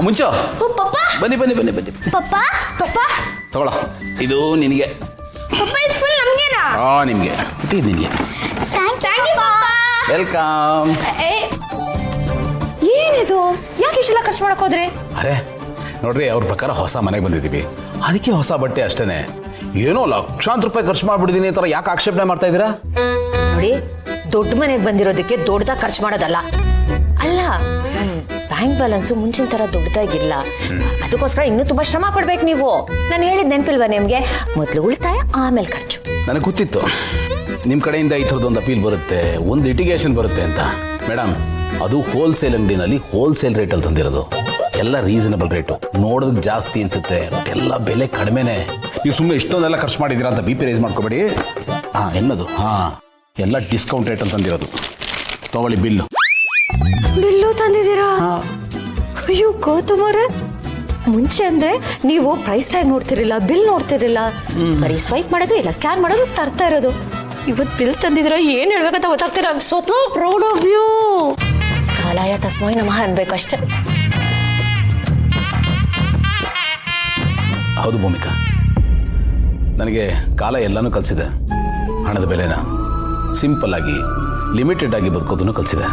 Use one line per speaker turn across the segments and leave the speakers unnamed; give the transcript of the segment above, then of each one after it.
ಮುಂಚೆ
ಪಪ್ಪ
ಬನ್ನಿ ಬನ್ನಿ ಬನ್ನಿ ಬನ್ನಿ
ಪಪ್ಪ ಪಪ್ಪ
ತಗೊಳ. ಇದು ನಿನಗೆ.
ಪಪ್ಪ ಇದು ಫುಲ್ ನಮ್ಗೆನಾ?
ನಿಮಗೆ ಇದು ನಿನಗೆ.
Thank you papa.
ವೆಲ್ಕಮ್.
ಏನಿದು? ಯಾಕೆ ಇಷ್ಟೆಲ್ಲ ಖರ್ಚು ಮಾಡಕ್ ಹೋದ್ರಿ?
ಅರೆ ನೋಡ್ರಿ, ಅವ್ರ ಪ್ರಕಾರ ಹೊಸ ಮನೆಗೆ ಬಂದಿದ್ದೀವಿ, ಅದಕ್ಕೆ ಹೊಸ ಬಟ್ಟೆ ಅಷ್ಟೇನೆ. ಏನೋ ಲಕ್ಷಾಂತರ ರೂಪಾಯಿ ಖರ್ಚು ಮಾಡ್ಬಿಟ್ಟಿದೀನಿ ಈ ತರ ಯಾಕೆ ಆಕ್ಷೇಪಣೆ ಮಾಡ್ತಾ ಇದ್ದೀರಾ?
ನೋಡಿ, ದೊಡ್ಡ ಮನೆಗೆ ಬಂದಿರೋದಕ್ಕೆ ದೊಡ್ಡದಾಗಿ ಖರ್ಚು ಮಾಡೋದಲ್ಲ. ಅಲ್ಲ, ಬ್ಯಾಂಕ್ ಬ್ಯಾಲೆನ್ಸ್ ಮುಂಚಿನ ತರ ದೊಡ್ಡದಾಗಿಲ್ಲ, ಅದಕ್ಕೋಸ್ಕರ ಇನ್ನೂ ತುಂಬಾ ಶ್ರಮ ಪಡ್ಬೇಕು ನೀವು. ನಾನು ಹೇಳಿದ್ ನೆನ್ಪಿಲ್ವಾ ನಿಮ್ಗೆ? ಮೊದ್ಲು ಉಳಿತಾಯ, ಆಮೇಲೆ ಖರ್ಚು.
ನನಗೆ ಗೊತ್ತಿತ್ತು ನಿಮ್ ಕಡೆಯಿಂದ ಈ ಥರದೊಂದು ಅಪೀಲ್ ಬರುತ್ತೆ, ಒಂದು ಲಿಟಿಗೇಷನ್ ಬರುತ್ತೆ ಅಂತ. ಮೇಡಮ್, ಅದು ಹೋಲ್ಸೇಲ್ ಅಂಗಡಿನಲ್ಲಿ ಹೋಲ್ಸೇಲ್ ರೇಟಲ್ಲಿ ತಂದಿರೋದು. ಎಲ್ಲ ರೀಸನಬಲ್ ರೇಟು. ನೋಡೋದಕ್ಕೆ ಜಾಸ್ತಿ ಅನ್ಸುತ್ತೆ, ಎಲ್ಲ ಬೆಲೆ ಕಡಿಮೆನೆ. ನೀವು ಸುಮ್ಮನೆ ಇಷ್ಟೊಂದೆಲ್ಲ ಖರ್ಚು ಮಾಡಿದ್ದೀರಾ ಅಂತ BP ರೈಸ್ ಮಾಡ್ಕೋಬೇಡಿ. ಎನ್ನದು ಎಲ್ಲ ಡಿಸ್ಕೌಂಟ್ ರೇಟಲ್ಲಿ ತಂದಿರೋದು. ತಗೊಳ್ಳಿ ಬಿಲ್ಲು.
ಬಿಲ್ಲು ತಂದಿದ್ದೀರಾ? ಅಯ್ಯೋ ಗೌತಮರೇ, ಮುಂಚೆ ಅಂದ್ರೆ ನೀವು ಪ್ರೈಸ್ ಟ್ಯಾಗ್ ನೋಡ್ತಿರಿಲ್ಲ, ಬಿಲ್ ನೋಡ್ತಿರಿಲ್ಲ, ಬರೀ ಸ್ವೈಪ್ ಮಾಡೋದು ಇಲ್ಲ ಸ್ಕ್ಯಾನ್ ಮಾಡೋದು ತರ್ತಾ ಇರೋದು. ಇವತ್ತು ಬಿಲ್ ತಂದಿದ್ದೀರಾ, ಏನ್ ಹೇಳ್ಬೇಕಂತ ಗೊತ್ತಾಗ್ತೀರಾ? I am so proud of you. ಕಾಲಾಯ ತಸ್ಮೈ ನಮಃ ಅನ್ಬೇಕು ಅಷ್ಟೇ.
ಹೌದು ಭೂಮಿಕಾ, ನನಗೆ ಕಾಲ ಎಲ್ಲನೂ ಕಲಿಸಿದೆ. ಹಣದ ಬೆಲೆನ ಸಿಂಪಲ್ ಆಗಿ ಲಿಮಿಟೆಡ್ ಆಗಿ ಬದುಕೋದನ್ನು ಕಲಿಸಿದೆ.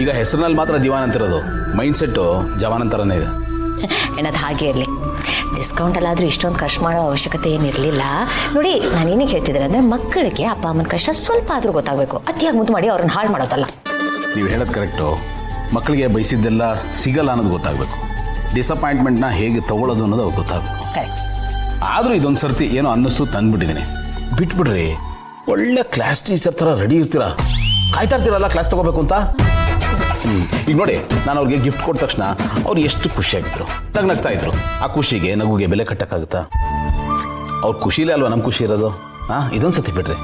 ಈಗ ಹೆಸರಿನಲ್ಲಿ ಮಾತ್ರ ದಿವಾನ್ ಅಂತಿರೋದು, ಮೈಂಡ್ ಸೆಟ್ಟು ಜವಾನ್ ಅಂತಾರನೇ ಇದೆ.
ಏನದು ಹಾಗೆ ಇರಲಿ. ಡಿಸ್ಕೌಂಟ್ ಅಲ್ಲಾದ್ರೂ ಇಷ್ಟೊಂದು ಖರ್ಚು ಮಾಡೋ ಅವಶ್ಯಕತೆ ಏನಿರಲಿಲ್ಲ. ನೋಡಿ, ನಾನು ಏನಕ್ಕೆ ಹೇಳ್ತಿದ್ದೇನೆ ಅಂದ್ರೆ, ಮಕ್ಕಳಿಗೆ ಅಪ್ಪ ಅಮ್ಮನ ಕಷ್ಟ ಸ್ವಲ್ಪ ಆದ್ರೂ ಗೊತ್ತಾಗಬೇಕು. ಅತಿಯಾಗಿ ಮುದ್ದು ಮಾಡಿ ಅವ್ರನ್ನ ಹಾಳು ಮಾಡೋದಲ್ಲ.
ನೀವು ಹೇಳೋದು ಕರೆಕ್ಟು. ಮಕ್ಕಳಿಗೆ ಬಯಸಿದ್ದೆಲ್ಲ ಸಿಗಲ್ಲ ಅನ್ನೋದು ಗೊತ್ತಾಗಬೇಕು. ಡಿಸಪಾಯಿಂಟ್ಮೆಂಟ್ನ ಹೇಗೆ ತಗೊಳ್ಳೋದು ಅನ್ನೋದು ಅವ್ರಿಗೆ ಗೊತ್ತಾಗಬೇಕು.
ಕರೆಕ್ಟ್.
ಆದರೂ ಇದೊಂದು ಸರ್ತಿ ಏನೋ ಅನ್ನಿಸ್ತು ತಂದ್ಬಿಟ್ಟಿದ್ದೀನಿ. ಬಿಟ್ಬಿಡ್ರಿ, ಒಳ್ಳೆ ಕ್ಲಾಸ್ ಟೀಚರ್ ಥರ ರೆಡಿ ಇರ್ತೀರಾ, ಕಾಯ್ತಾ ಇರ್ತೀರಲ್ಲ ಕ್ಲಾಸ್ ತಗೋಬೇಕು ಅಂತ. ಈಗ ನೋಡಿ, ನಾನು ಅವ್ರಿಗೆ ಗಿಫ್ಟ್ ಕೊಟ್ಟ ತಕ್ಷಣ ಅವ್ರು ಎಷ್ಟು ಖುಷಿಯಾಗಿದ್ರು, ನಗ್ನಗ್ತಾ ಇದ್ರು. ಆ ಖುಷಿಗೆ ನಗುಗೆ ಬೆಲೆ ಕಟ್ಟಕ್ಕಾಗುತ್ತಾ? ಅವ್ರ ಖುಷಿಲೇ ಅಲ್ವಾ ನಮ್ಮ ಖುಷಿ ಇರೋದು. ಇದೊಂದು ಸತಿ ಬಿಡ್ರಿ.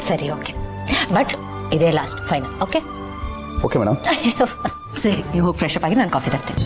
ಸರಿ, ಓಕೆ, ಬಟ್ ಇದೇ last final. Okay
okay madam.
ಸರಿ, ನೀವು ಹೋಗಿ ಫ್ರೆಶ್ ಅಪ್ ಆಗಿ ನಾನು ಕಾಫಿ ತರ್ತೇನೆ.